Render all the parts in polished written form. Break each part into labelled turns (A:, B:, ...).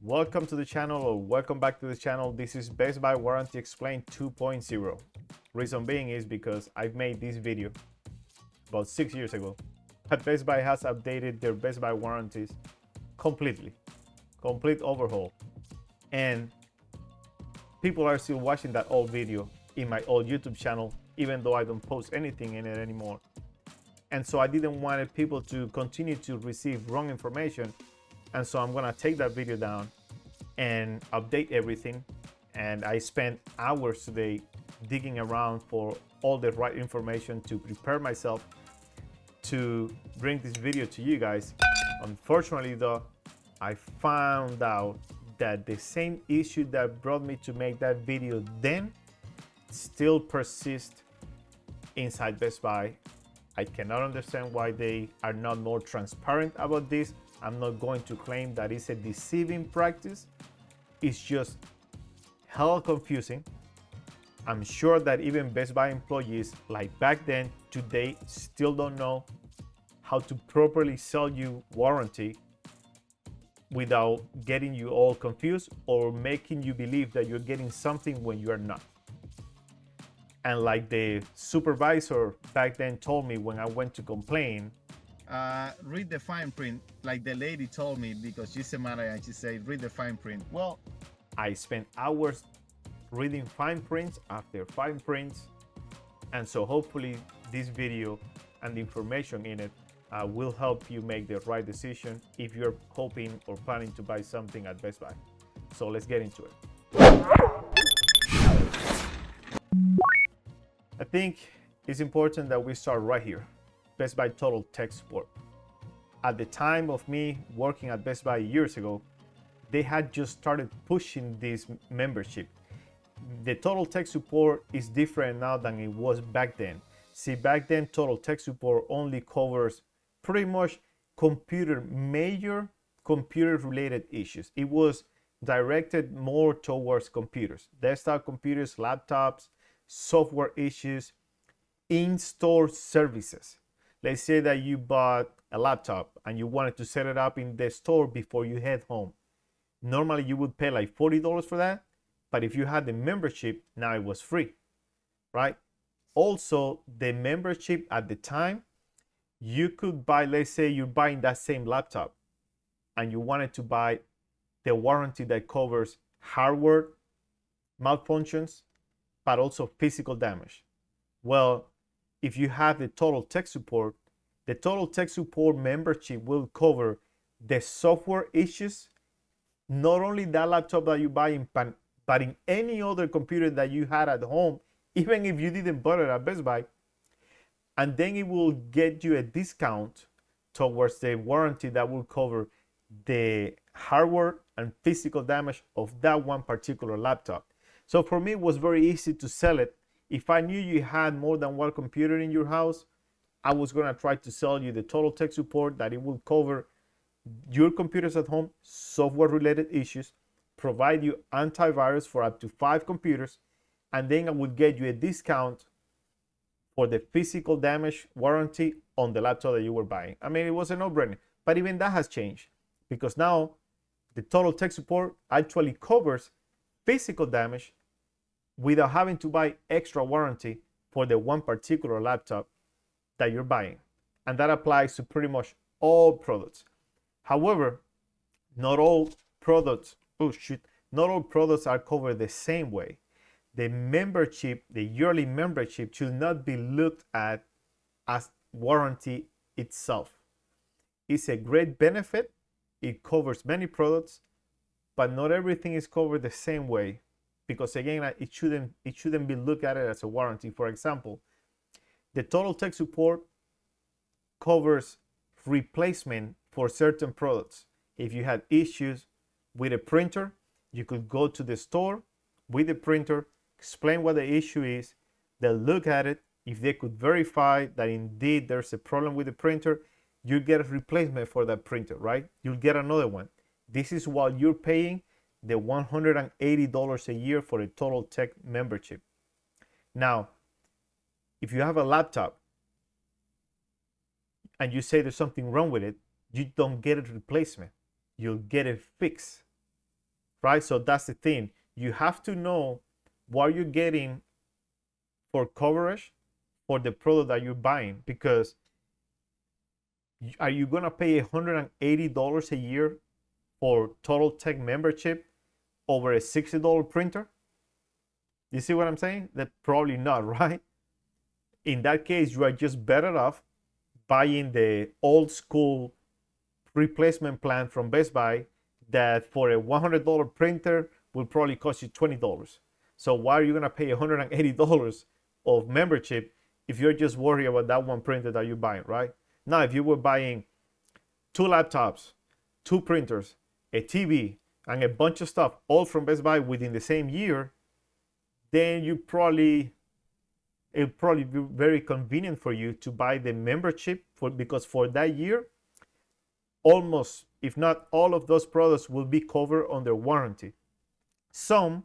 A: Welcome to the channel, or welcome back to the channel. This is Best Buy Warranty Explained 2.0. Reason being is because I've made this video about 6 years ago, but Best Buy has updated their Best Buy warranties completely, complete overhaul. And people are still watching that old video in my old YouTube channel, even though I don't post anything in it anymore. And so I didn't want people to continue to receive wrong information. And so I'm gonna take that video down and update everything. And I spent hours today digging around for all the right information to prepare myself to bring this video to you guys. Unfortunately though, I found out that the same issue that brought me to make that video then still persists inside Best Buy. I cannot understand why they are not more transparent about this. I'm not going to claim that it's a deceiving practice. It's just hell confusing. I'm sure that even Best Buy employees, like back then, today still don't know how to properly sell you warranty without getting you all confused or making you believe that you're getting something when you are not. And like the supervisor back then told me when I went to complain,
B: read the fine print, like the lady told me, because she's a manager and she said, read the fine print.
A: well, I spent hours reading fine prints after fine prints. And so hopefully this video and the information in it will help you make the right decision if you're hoping or planning to buy something at Best Buy. So let's get into it. I think it's important that we start right here. Best Buy Total Tech Support. At the time of me working at Best Buy years ago, they had just started pushing this membership. The Total Tech Support is different now than it was back then. See, back then, Total Tech Support only covers pretty much major computer-related issues. It was directed more towards computers, desktop computers, laptops, software issues, in-store services. Let's say that you bought a laptop and you wanted to set it up in the store before you head home. Normally you would pay like $40 for that, but if you had the membership, now it was free, right? Also, the membership at the time, you could buy, let's say you're buying that same laptop and you wanted to buy the warranty that covers hardware malfunctions, but also physical damage. Well, if you have the Total Tech Support, the Total Tech Support membership will cover the software issues, not only that laptop that you buy, but in any other computer that you had at home, even if you didn't buy it at Best Buy. And then it will get you a discount towards the warranty that will cover the hardware and physical damage of that one particular laptop. So for me, it was very easy to sell it. If I knew you had more than one computer in your house, I was gonna try to sell you the Total Tech Support that it will cover your computers at home, software related issues, provide you antivirus for up to 5 computers, and then I would get you a discount for the physical damage warranty on the laptop that you were buying. I mean, it was a no-brainer, but even that has changed because now the Total Tech Support actually covers physical damage without having to buy extra warranty for the one particular laptop that you're buying. And that applies to pretty much all products. However, not all products are covered the same way. The membership, the yearly membership, should not be looked at as warranty itself. It's a great benefit. It covers many products, but not everything is covered the same way. Because again, it shouldn't be looked at it as a warranty. For example, the Total Tech Support covers replacement for certain products. If you had issues with a printer, you could go to the store with the printer, explain what the issue is. They'll look at it. If they could verify that indeed there's a problem with the printer, you get a replacement for that printer, right? You'll get another one. This is while you're paying the $180 a year for a Total Tech membership. Now, if you have a laptop and you say there's something wrong with it, you don't get a replacement. You'll get a fix. right? So that's the thing. You have to know what you're getting for coverage for the product that you're buying, because are you gonna pay $180 a year for Total Tech membership over a $60 printer? You see what I'm saying? That probably not, right? In that case, you are just better off buying the old school replacement plan from Best Buy that for a $100 printer will probably cost you $20. So why are you gonna pay $180 of membership if you're just worried about that one printer that you're buying, right? Now, if you were buying 2 laptops, 2 printers, a TV, and a bunch of stuff all from Best Buy within the same year, then it'll probably be very convenient for you to buy the membership because for that year, almost, if not all of those products will be covered under warranty. Some,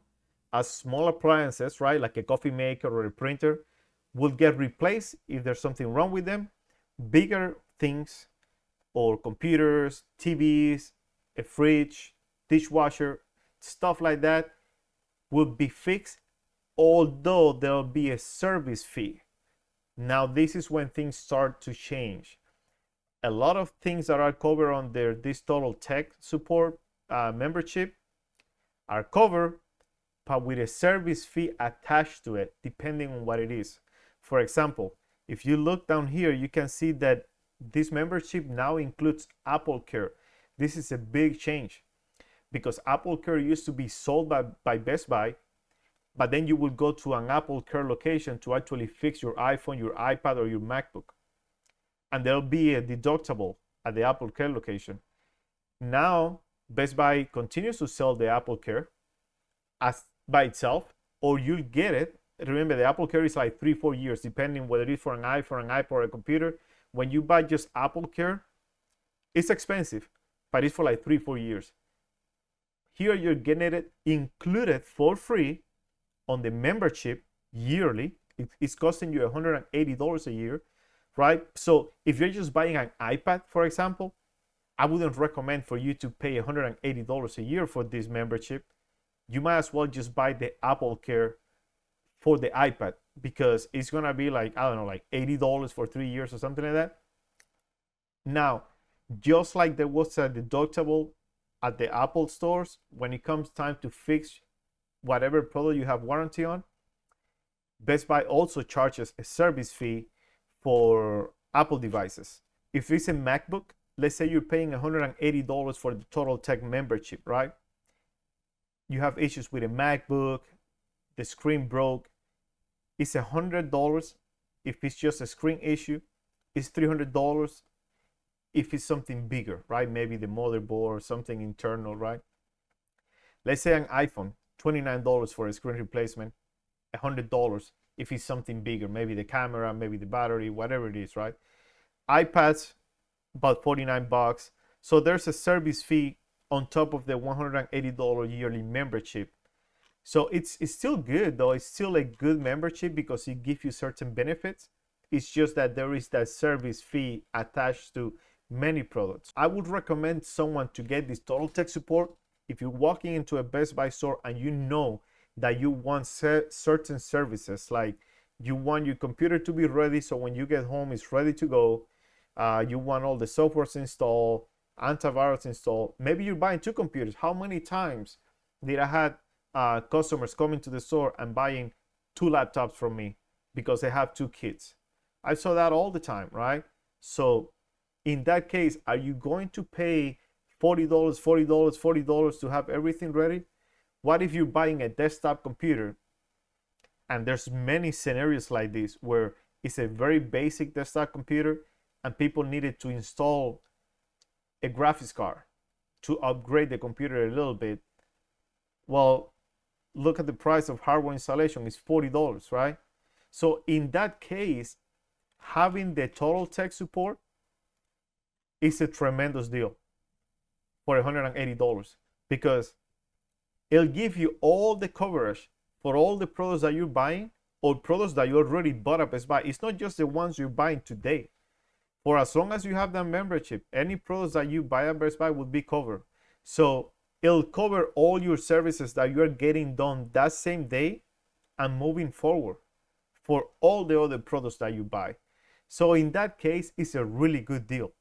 A: as small appliances, right, like a coffee maker or a printer, will get replaced if there's something wrong with them. Bigger things or computers, TVs, a fridge, dishwasher, stuff like that will be fixed, although there'll be a service fee. Now, this is when things start to change. A lot of things that are covered under this Total Tech support membership are covered, but with a service fee attached to it, depending on what it is. For example, if you look down here, you can see that this membership now includes Apple Care. This is a big change because Apple Care used to be sold by Best Buy, but then you would go to an Apple Care location to actually fix your iPhone, your iPad, or your MacBook. And there'll be a deductible at the Apple Care location. Now, Best Buy continues to sell the Apple Care as by itself, or you'll get it. Remember, the Apple Care is like 3-4 years, depending whether it's for an iPhone, an iPad, or a computer. When you buy just Apple Care, it's expensive, but it's for like 3-4 years. Here, you're getting it included for free on the membership yearly. It's costing you $180 a year, right? So if you're just buying an iPad, for example, I wouldn't recommend for you to pay $180 a year for this membership. You might as well just buy the Apple Care for the iPad, because it's gonna be like, I don't know, like $80 for 3 years or something like that. Now, just like there was a deductible at the Apple stores, when it comes time to fix whatever product you have warranty on, Best Buy also charges a service fee for Apple devices. If it's a MacBook, let's say you're paying $180 for the Total Tech membership, right? You have issues with a MacBook, the screen broke, it's $100 if it's just a screen issue. It's $300 if it's something bigger, right? Maybe the motherboard or something internal, right? Let's say an iPhone, $29 for a screen replacement, $100 if it's something bigger, maybe the camera, maybe the battery, whatever it is, right? iPads, about $49. So there's a service fee on top of the $180 yearly membership. So it's still good though. It's still a good membership because it gives you certain benefits. It's just that there is that service fee attached to many products. I would recommend someone to get this Total Tech support if you're walking into a Best Buy store and you know that you want certain services, like you want your computer to be ready so when you get home it's ready to go. You want all the softwares installed, antivirus installed. Maybe you're buying 2 computers. How many times did I have customers coming to the store and buying 2 laptops from me because they have 2 kids? I saw that all the time, right? So in that case, are you going to pay $40 to have everything ready? What if you're buying a desktop computer, and there's many scenarios like this where it's a very basic desktop computer and people needed to install a graphics card to upgrade the computer a little bit? Well, look at the price of hardware installation, it's $40, right? So in that case, having the Total Tech support is a tremendous deal for $180, because it'll give you all the coverage for all the products that you're buying or products that you already bought at Best Buy. It's not just the ones you're buying today. For as long as you have that membership, any products that you buy at Best Buy will be covered. So It'll cover all your services that you're getting done that same day and moving forward for all the other products that you buy. So in that case, it's a really good deal.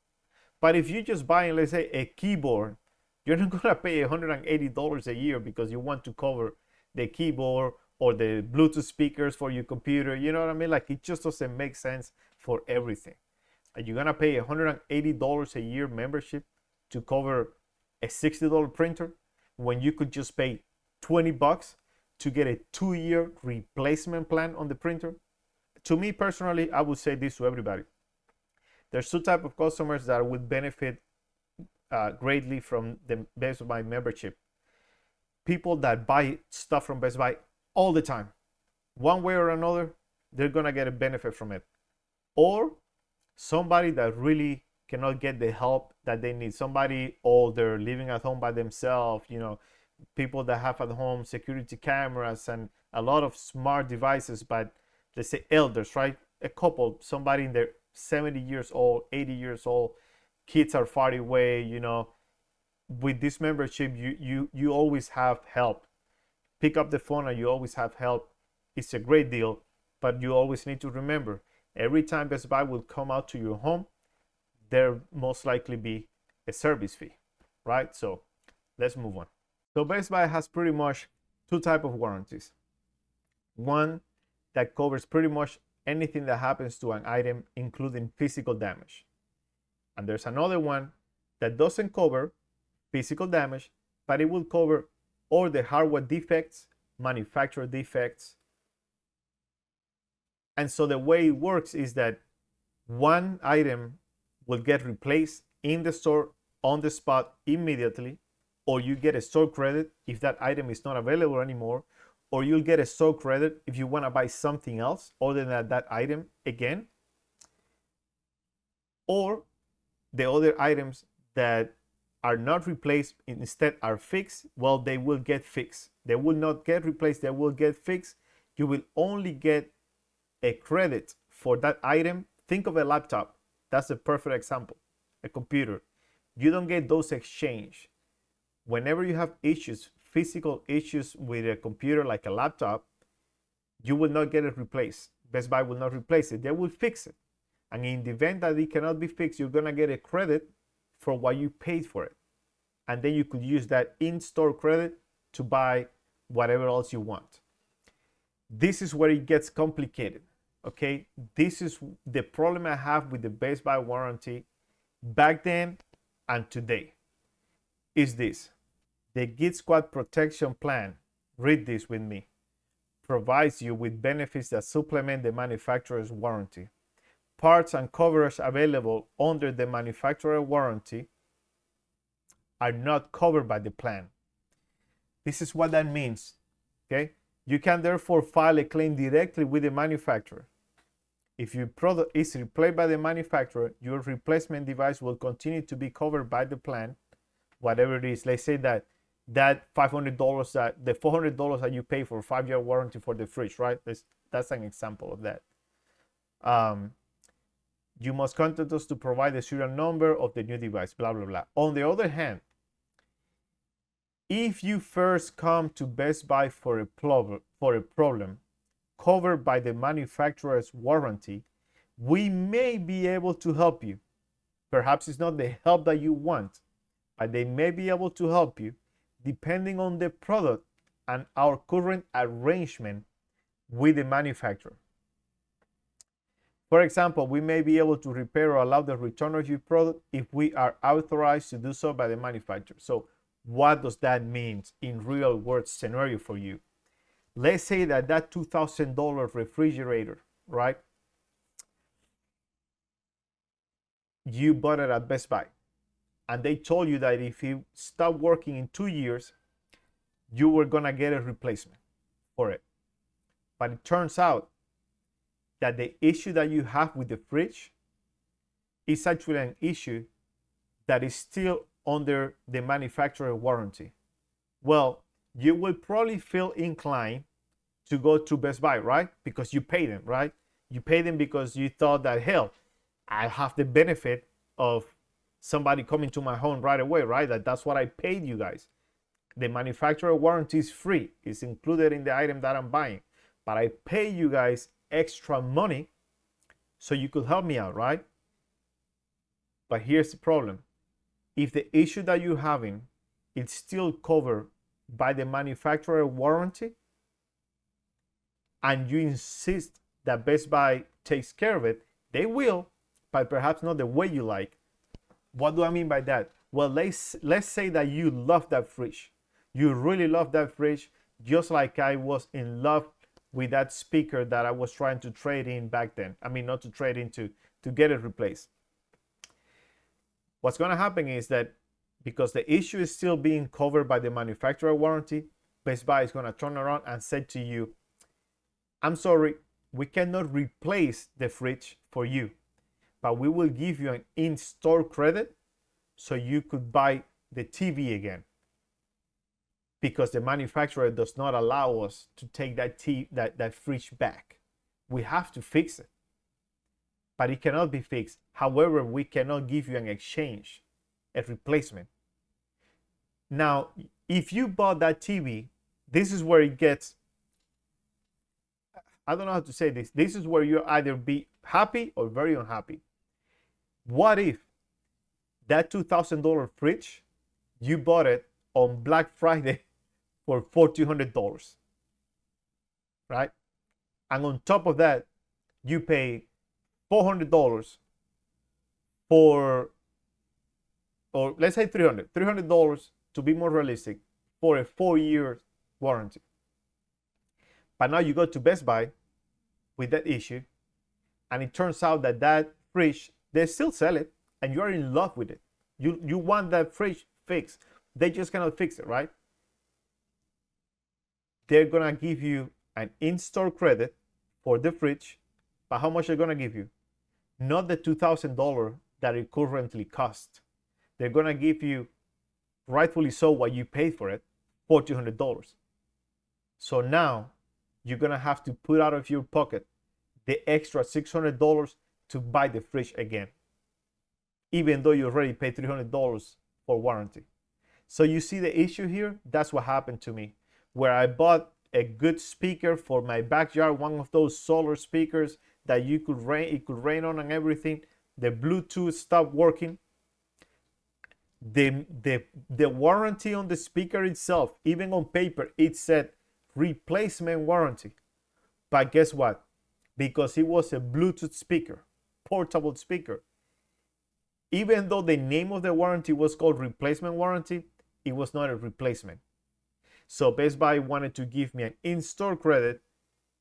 A: But if you're just buying, let's say, a keyboard, you're not gonna pay $180 a year because you want to cover the keyboard or the Bluetooth speakers for your computer. You know what I mean? Like, it just doesn't make sense for everything. And you're gonna pay $180 a year membership to cover a $60 printer when you could just pay $20 to get a 2-year replacement plan on the printer. To me personally, I would say this to everybody. There's two types of customers that would benefit greatly from the Best Buy membership. People that buy stuff from Best Buy all the time. One way or another, they're gonna get a benefit from it. Or somebody that really cannot get the help that they need. Somebody older, living at home by themselves, people that have at home security cameras and a lot of smart devices, but let's say elders, right? A couple, somebody in their 70 years old, 80 years old, kids are far away, with this membership, you always have help. Pick up the phone and you always have help. It's a great deal, but you always need to remember, every time Best Buy will come out to your home, there most likely be a service fee, right? So let's move on. So Best Buy has pretty much two types of warranties. One that covers pretty much anything that happens to an item, including physical damage. And there's another one that doesn't cover physical damage, but it will cover all the hardware defects, manufacturer defects. And so the way it works is that one item will get replaced in the store on the spot immediately, or you get a store credit if that item is not available anymore, or you'll get a store credit if you want to buy something else other than that item again. Or the other items that are not replaced, instead are fixed, well, they will get fixed. They will not get replaced, they will get fixed. You will only get a credit for that item. Think of a laptop. That's a perfect example. A computer. You don't get those exchanged. Whenever you have issues, physical issues with a computer like a laptop, you will not get it replaced. Best Buy will not replace it. They will fix it. And in the event that it cannot be fixed, you're going to get a credit for what you paid for it. And then you could use that in-store credit to buy whatever else you want. This is where it gets complicated. Okay, this is the problem I have with the Best Buy warranty back then and today. Is this: the Geek Squad Protection Plan, read this with me, provides you with benefits that supplement the manufacturer's warranty. Parts and coverage available under the manufacturer warranty are not covered by the plan. This is what that means. Okay, you can therefore file a claim directly with the manufacturer. If your product is replaced by the manufacturer, your replacement device will continue to be covered by the plan, whatever it is. Let's say that $500, the $400 that you pay for a 5-year warranty for the fridge, right? That's an example of that. You must contact us to provide the serial number of the new device, blah, blah, blah. On the other hand, if you first come to Best Buy for a problem covered by the manufacturer's warranty, we may be able to help you. Perhaps it's not the help that you want, but they may be able to help you depending on the product and our current arrangement with the manufacturer. For example, we may be able to repair or allow the return of your product if we are authorized to do so by the manufacturer. So what does that mean in real world scenario for you? Let's say that $2,000 refrigerator, right? You bought it at Best Buy, and they told you that if it stopped working in 2 years, you were gonna get a replacement for it. But it turns out that the issue that you have with the fridge is actually an issue that is still under the manufacturer warranty. Well, you will probably feel inclined to go to Best Buy, right? Because you pay them, right? You pay them because you thought that, hell, I have the benefit of somebody coming to my home right away, right? That's what I paid you guys. The manufacturer warranty is free. It's included in the item that I'm buying. But I pay you guys extra money so you could help me out, right? But here's the problem. If the issue that you're having is still covered by the manufacturer warranty, and you insist that Best Buy takes care of it, they will, but perhaps not the way you like. What do I mean by that? Well, let's say that you love that fridge. You really love that fridge, just like I was in love with that speaker that I was trying to trade in back then. I mean, not to trade in, to get it replaced. What's going to happen is that because the issue is still being covered by the manufacturer warranty, Best Buy is going to turn around and say to you, I'm sorry, we cannot replace the fridge for you, but we will give you an in-store credit so you could buy the TV again. Because the manufacturer does not allow us to take that fridge back. We have to fix it, but it cannot be fixed. However, we cannot give you an exchange, a replacement. Now, if you bought that TV, this is where it gets, I don't know how to say this. This is where you either be happy or very unhappy. What if that $2,000 fridge, you bought it on Black Friday for $1,400, right? And on top of that, you pay $400 for, or let's say $300 to be more realistic, for a 4-year warranty. But now you go to Best Buy with that issue, and it turns out that that fridge, they still sell it, and you're in love with it. You want that fridge fixed. They just cannot fix it, right? They're gonna give you an in-store credit for the fridge, but how much they're gonna give you? Not the $2,000 that it currently costs. They're gonna give you, rightfully so, what you paid for it, $1,400. So now you're gonna have to put out of your pocket the extra $600 to buy the fridge again, even though you already paid $300 for warranty. So you see the issue here? That's what happened to me, where I bought a good speaker for my backyard, one of those solar speakers that it could rain on and everything. The Bluetooth stopped working. The warranty on the speaker itself, even on paper, it said replacement warranty. But guess what? Because it was a Bluetooth speaker, portable speaker, even though the name of the warranty was called replacement warranty, it was not a replacement. So Best Buy wanted to give me an in-store credit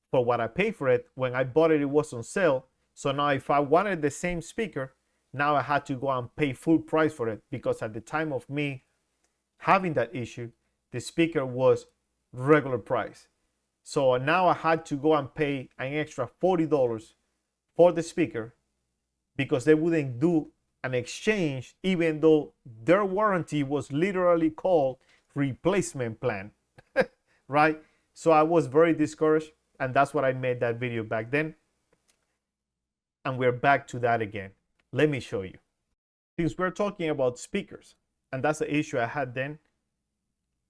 A: for what I paid for it. When I bought it, it was on sale. So now if I wanted the same speaker, now I had to go and pay full price for it, because at the time of me having that issue, the speaker was regular price. So now I had to go and pay an extra $40 for the speaker, because they wouldn't do an exchange, even though their warranty was literally called replacement plan. Right? So I was very discouraged, and that's what I made that video back then. And we're back to that again. Let me show you. Since we're talking about speakers, and that's the issue I had then,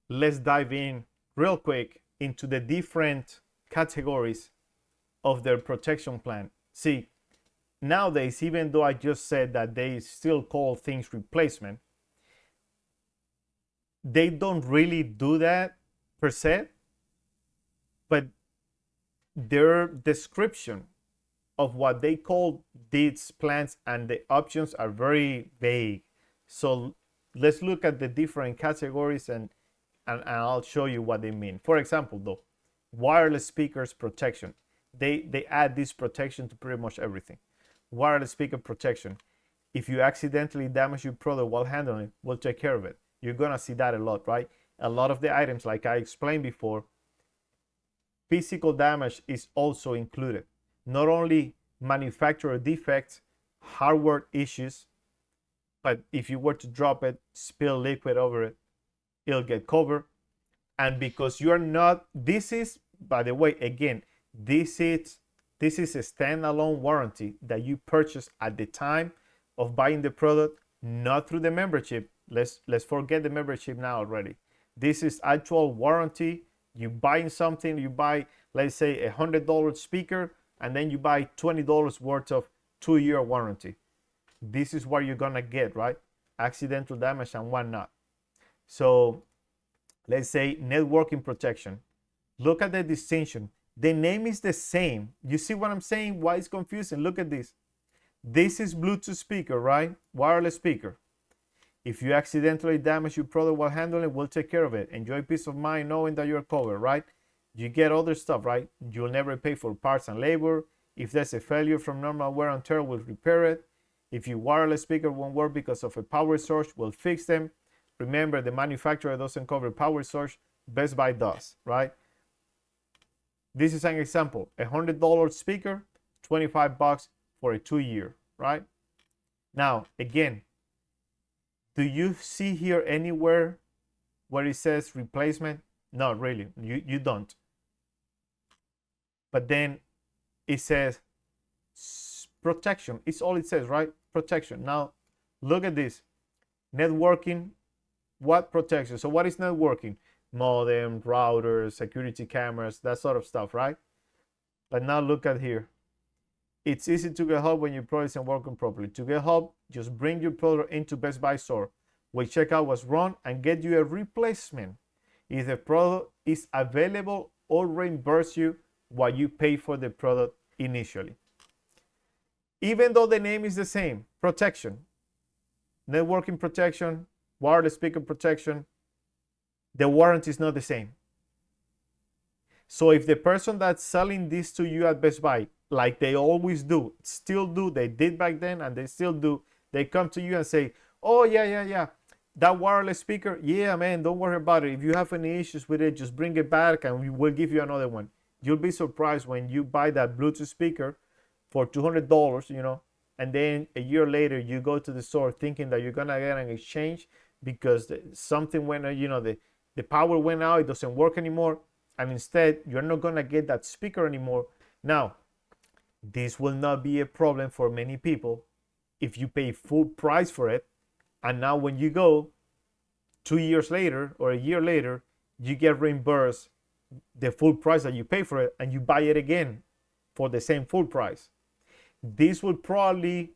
A: let's dive in real quick into the different categories of their protection plan. See, nowadays, even though I just said that they still call things replacement, they don't really do that per se, but their description of what they call these plans and the options are very vague. So let's look at the different categories and I'll show you what they mean. For example, though, wireless speakers protection. They add this protection to pretty much everything. Wireless speaker protection. If you accidentally damage your product while handling it, we'll take care of it. You're gonna see that a lot, right? A lot of the items, like I explained before, physical damage is also included. Not only manufacturer defects, hardware issues, but if you were to drop it, spill liquid over it, it'll get covered. And because you're not, this is, by the way, again, this is a standalone warranty that you purchased at the time of buying the product, not through the membership. Let's forget the membership now already. This is actual warranty. You buying something, you buy, let's say, $100 speaker, and then you buy $20 worth of 2-year warranty. This is what you're gonna get, right? Accidental damage and whatnot. So let's say networking protection. Look at the distinction. The name is the same. You see what I'm saying? Why it's confusing? Look at this. This is Bluetooth speaker, right? Wireless speaker. If you accidentally damage your product while handling it, we'll take care of it. Enjoy peace of mind knowing that you're covered, right? You get other stuff, right? You'll never pay for parts and labor. If there's a failure from normal wear and tear, we'll repair it. If your wireless speaker won't work because of a power source, we'll fix them. Remember, the manufacturer doesn't cover power source. Best Buy does, right? This is an example. $100 speaker, $25 for a 2-year, right? Now, again, do you see here anywhere where it says replacement? Not really. You don't. But then it says protection. It's all it says, right? Protection. Now, look at this. Networking. What protection? So what is networking? Modem, routers, security cameras, that sort of stuff, right? But now look at here. It's easy to get help when your product isn't working properly. To get help, just bring your product into Best Buy store. We'll check out what's wrong and get you a replacement if the product is available, or reimburse you what you pay for the product initially. Even though the name is the same, protection, networking protection, wireless speaker protection, the warranty is not the same. So if the person that's selling this to you at Best Buy, like they always do, still do, they did back then and they still do, they come to you and say, oh yeah, that wireless speaker, yeah man, don't worry about it. If you have any issues with it, just bring it back and we will give you another one. You'll be surprised when you buy that Bluetooth speaker for $200, and then a year later you go to the store thinking that you're gonna get an exchange because something went, the power went out, it doesn't work anymore, and instead you're not gonna get that speaker anymore. Now, this will not be a problem for many people if you pay full price for it, and now when you go 2 years later or a year later, you get reimbursed the full price that you pay for it, and you buy it again for the same full price. This will probably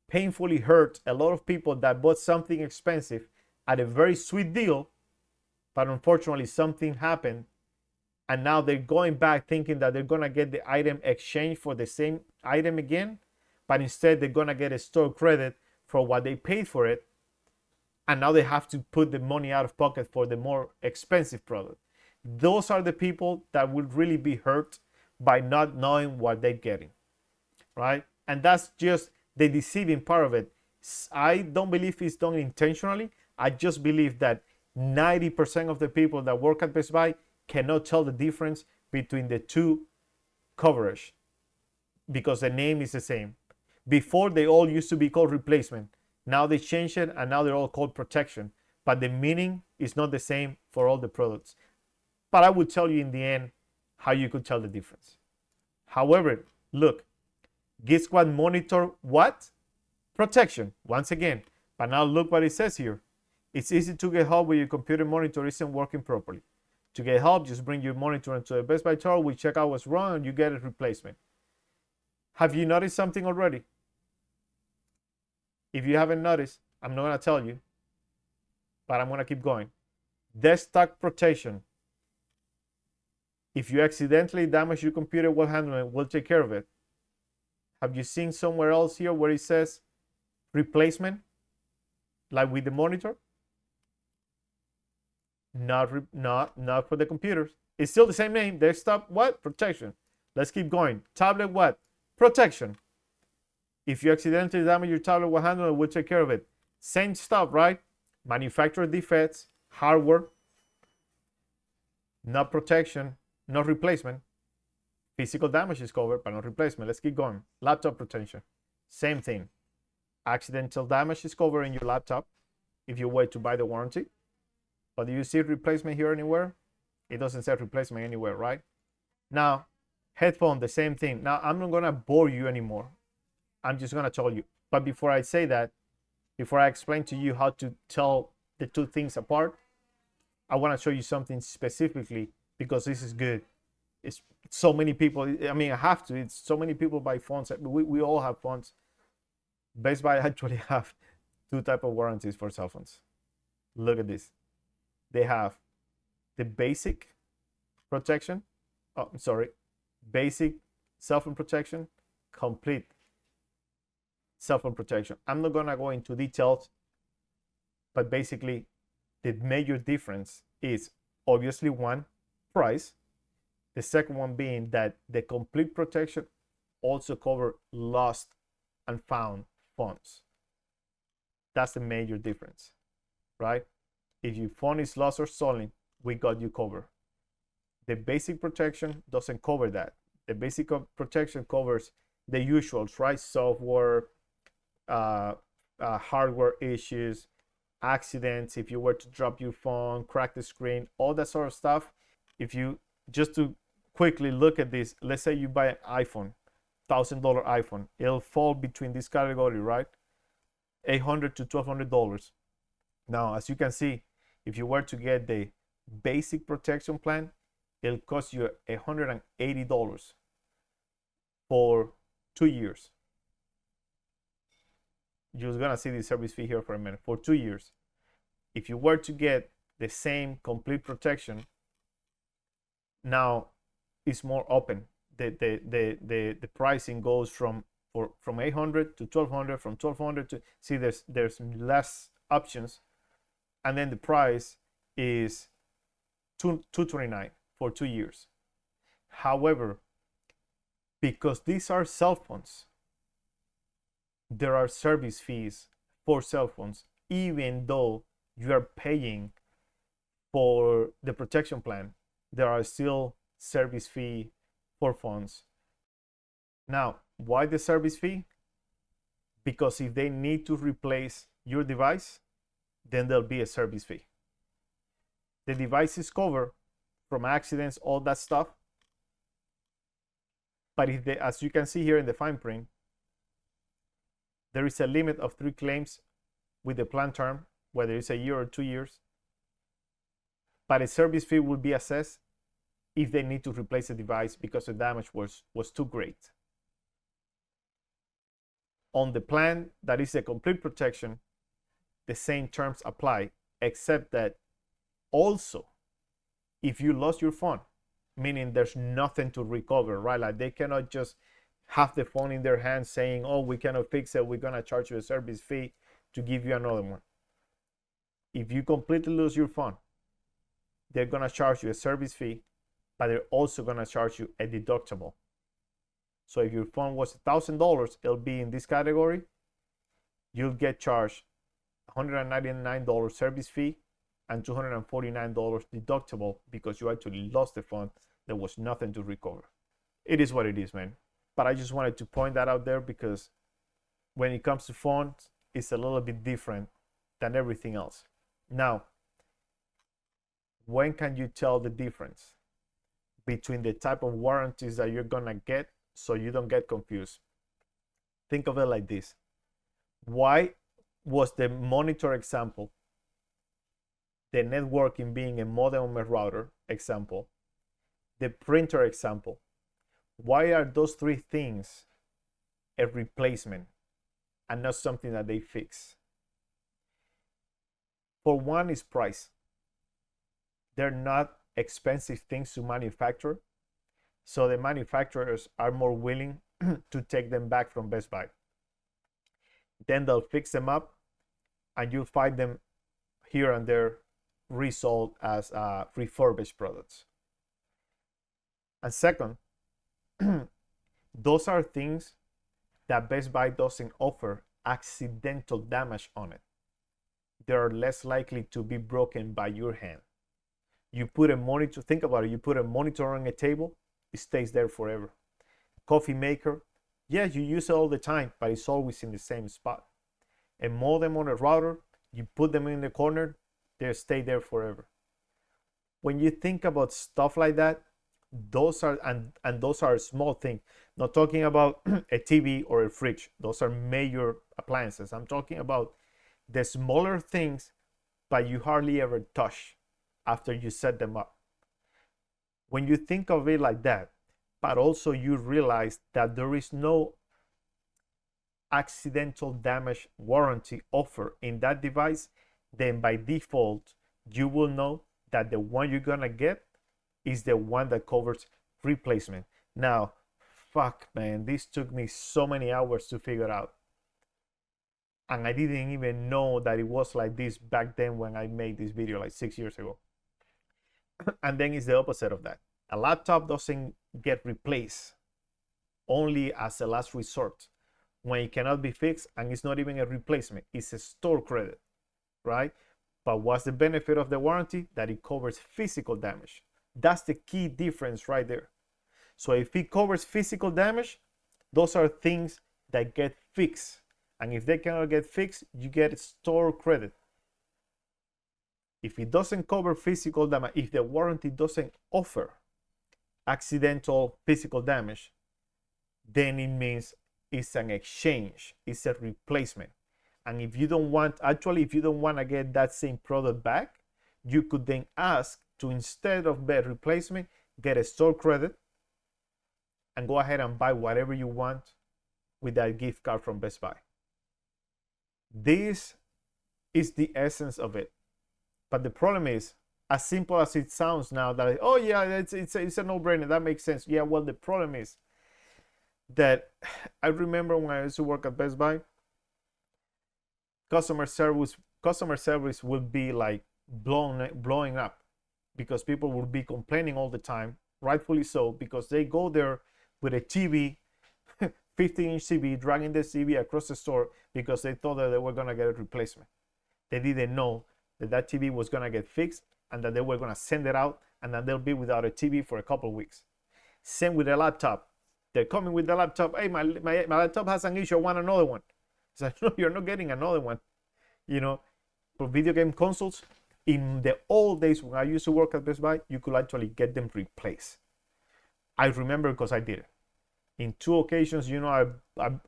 A: painfully hurt a lot of people that bought something expensive at a very sweet deal, but unfortunately something happened, and now they're going back thinking that they're gonna get the item exchanged for the same item again, but instead they're gonna get a store credit for what they paid for it, and now they have to put the money out of pocket for the more expensive product. Those are the people that will really be hurt by not knowing what they're getting, right? And that's just the deceiving part of it. I don't believe it's done intentionally. I just believe that 90% of the people that work at Best Buy cannot tell the difference between the two coverage because the name is the same. Before, they all used to be called replacement. Now they changed it and now they're all called protection. But the meaning is not the same for all the products. But I would tell you in the end how you could tell the difference. However, look, Geek Squad monitor what? Protection, once again. But now look what it says here. It's easy to get help when your computer monitor isn't working properly. To get help, just bring your monitor into a Best Buy store. We check out what's wrong and you get a replacement. Have you noticed something already? If you haven't noticed, I'm not going to tell you, but I'm going to keep going. Desktop protection. If you accidentally damage your computer while handling it, we'll take care of it. Have you seen somewhere else here where it says replacement, like with the monitor? Not for the computers. It's still the same name. Desktop what? Protection. Let's keep going. Tablet what? Protection. If you accidentally damage your tablet while handling it, we'll take care of it. Same stuff, right? Manufacturer defects, hardware, not protection, not replacement. Physical damage is covered, but not replacement. Let's keep going. Laptop protection. Same thing. Accidental damage is covered in your laptop if you wait to buy the warranty. But do you see replacement here anywhere? It doesn't say replacement anywhere, right? Now, headphone, the same thing. Now, I'm not going to bore you anymore. I'm just going to tell you. But before I say that, before I explain to you how to tell the two things apart, I want to show you something specifically because this is good. It's so many people. I mean, I have to. It's so many people buy phones. We all have phones. Best Buy actually have two type of warranties for cell phones. Look at this. They have the basic protection. Oh, sorry, basic cell phone protection, complete cell phone protection. I'm not gonna go into details, but basically, the major difference is obviously one, price. The second one being that the complete protection also cover lost and found phones. That's the major difference, right? If your phone is lost or stolen, we got you covered. The basic protection doesn't cover that. The basic protection covers the usuals, right? Software, hardware issues, accidents, if you were to drop your phone, crack the screen, all that sort of stuff. If you just to quickly look at this, let's say you buy an iPhone, $1,000 iPhone, it'll fall between this category, right? $800 to $1,200. Now, as you can see, if you were to get the basic protection plan, it'll cost you $180 for 2 years. You're gonna see the service fee here for a minute. For 2 years. If you were to get the same complete protection, now it's more open. The pricing goes from 800 to 1,200, from 1,200 to, see, there's less options, and then the price is $229 for 2 years. However, because these are cell phones, there are service fees for cell phones, even though you are paying for the protection plan. There are still service fee for phones. Now, why the service fee? Because if they need to replace your device, then there'll be a service fee. The device is covered from accidents, all that stuff. But if they, as you can see here in the fine print, there is a limit of 3 claims with the plan term, whether it's a year or 2 years. But a service fee will be assessed if they need to replace the device because the damage was too great. On the plan that is a complete protection, the same terms apply, except that also, if you lost your phone, meaning there's nothing to recover, right? Like they cannot just have the phone in their hands saying, oh, we cannot fix it, we're gonna charge you a service fee to give you another one. If you completely lose your phone, they're gonna charge you a service fee, but they're also gonna charge you a deductible. So if your phone was $1,000, it'll be in this category. You'll get charged $199 service fee and $249 deductible because you actually lost the phone. There was nothing to recover. It is what it is, man. But I just wanted to point that out there because when it comes to phones, it's a little bit different than everything else. Now, when can you tell the difference between the type of warranties that you're gonna get so you don't get confused? Think of it like this. Why was the monitor example, the networking being a modem on a router example, the printer example, why are those 3 things a replacement and not something that they fix? For one is price. They're not expensive things to manufacture, so the manufacturers are more willing to take them back from Best Buy. Then they'll fix them up and you'll find them here and there resold as refurbished products. And second, those are things that Best Buy doesn't offer accidental damage on it. They are less likely to be broken by your hand. You put a monitor, think about it, you put a monitor on a table, it stays there forever. Coffee maker, yeah, you use it all the time, but it's always in the same spot. A modem on a router, you put them in the corner, they stay there forever. When you think about stuff like that, those are and those are small things. Not talking about a TV or a fridge. Those are major appliances. I'm talking about the smaller things, but you hardly ever touch. after you set them up. When you think of it like that, but also you realize that there is no accidental damage warranty offer in that device, then by default, you will know that the one you're gonna get is the one that covers replacement. Now, fuck, man, this took me so many hours to figure out. And I didn't even know that it was like this back then when I made this video like 6 years ago. And then it's the opposite of that. A laptop doesn't get replaced only as a last resort when it cannot be fixed, and it's not even a replacement, it's a store credit, right? But what's the benefit of the warranty? That it covers physical damage. That's the key difference right there. So if it covers physical damage, those are things that get fixed. And if they cannot get fixed, you get store credit. If it doesn't cover physical damage, if the warranty doesn't offer accidental physical damage, then it means it's an exchange, it's a replacement. And if you don't want, actually, if you don't want to get that same product back, you could then ask to, instead of the replacement, get a store credit and go ahead and buy whatever you want with that gift card from Best Buy. This is the essence of it. But the problem is, as simple as it sounds now, that, oh yeah, it's a no-brainer, that makes sense. Yeah, well, the problem is that I remember when I used to work at Best Buy, customer service would be like blowing up because people would be complaining all the time, rightfully so, because they go there with a TV, 50-inch TV, dragging the TV across the store because they thought that they were gonna get a replacement. They didn't know that that TV was gonna get fixed and that they were gonna send it out, and then they'll be without a TV for a couple of weeks. Same with a laptop. They're coming with the laptop. Hey, my laptop has an issue. I want another one. It's like, no, you're not getting another one. You know, for video game consoles, in the old days when I used to work at Best Buy, you could actually get them replaced. I remember because I did it. In 2 occasions, you know,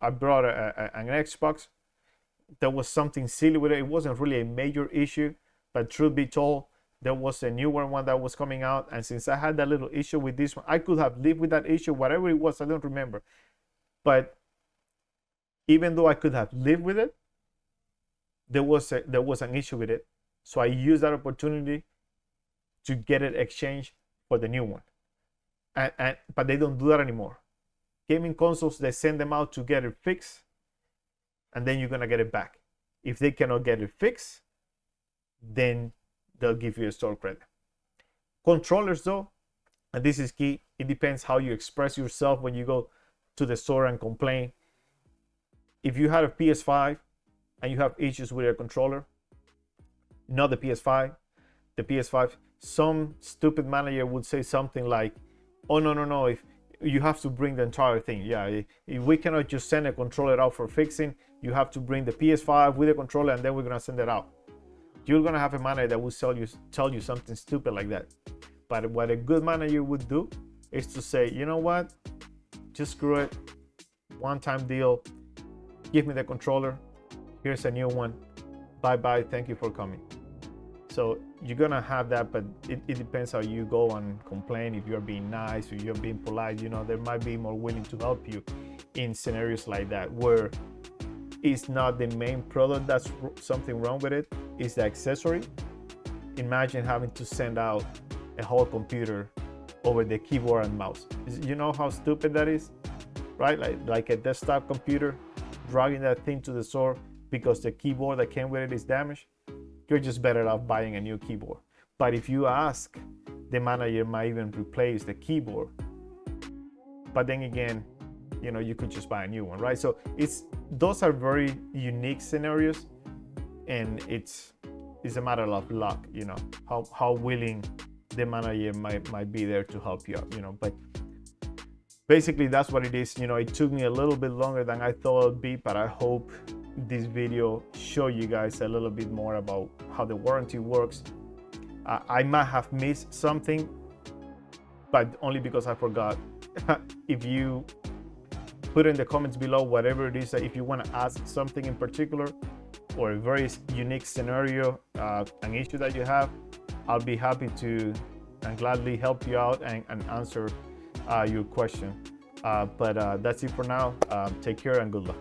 A: I brought an Xbox. There was something silly with it. It wasn't really a major issue, but truth be told, there was a newer one that was coming out, and since I had that little issue with this one, I could have lived with that issue, whatever it was, I don't remember. But even though I could have lived with it, there was an issue with it. So I used that opportunity to get it exchanged for the new one. But they don't do that anymore. Gaming consoles, they send them out to get it fixed, and then you're gonna get it back. If they cannot get it fixed, then they'll give you a store credit. Controllers though, and this is key, it depends how you express yourself when you go to the store and complain. If you had a PS5 and you have issues with your controller, not the PS5, some stupid manager would say something like, oh no, if you have to bring the entire thing. Yeah, if we cannot just send a controller out for fixing, you have to bring the PS5 with the controller and then we're gonna send it out. You're gonna have a manager that will tell you something stupid like that. But what a good manager would do is to say, you know what, just screw it, one-time deal, give me the controller, here's a new one, bye, thank you for coming. So you're gonna have that, but it depends how you go and complain. If you're being nice, if you're being polite, you know, they might be more willing to help you in scenarios like that, where it's not the main product that's something wrong with it, it's the accessory. Imagine having to send out a whole computer over the keyboard and mouse. You know how stupid that is, right? Like a desktop computer, dragging that thing to the store because the keyboard that came with it is damaged. You're just better off buying a new keyboard. But if you ask, the manager might even replace the keyboard. But then again, you know, you could just buy a new one, right? So those are very unique scenarios, and it's a matter of luck, you know, how willing the manager might be there to help you out, you know. But basically that's what it is. You know, it took me a little bit longer than I thought it would be, but I hope this video show you guys a little bit more about how the warranty works. I might have missed something, but only because I forgot. If you put in the comments below whatever it is, that if you want to ask something in particular or a very unique scenario, an issue that you have, I'll be happy to and gladly help you out and answer your question. But that's it for now. Take care and good luck.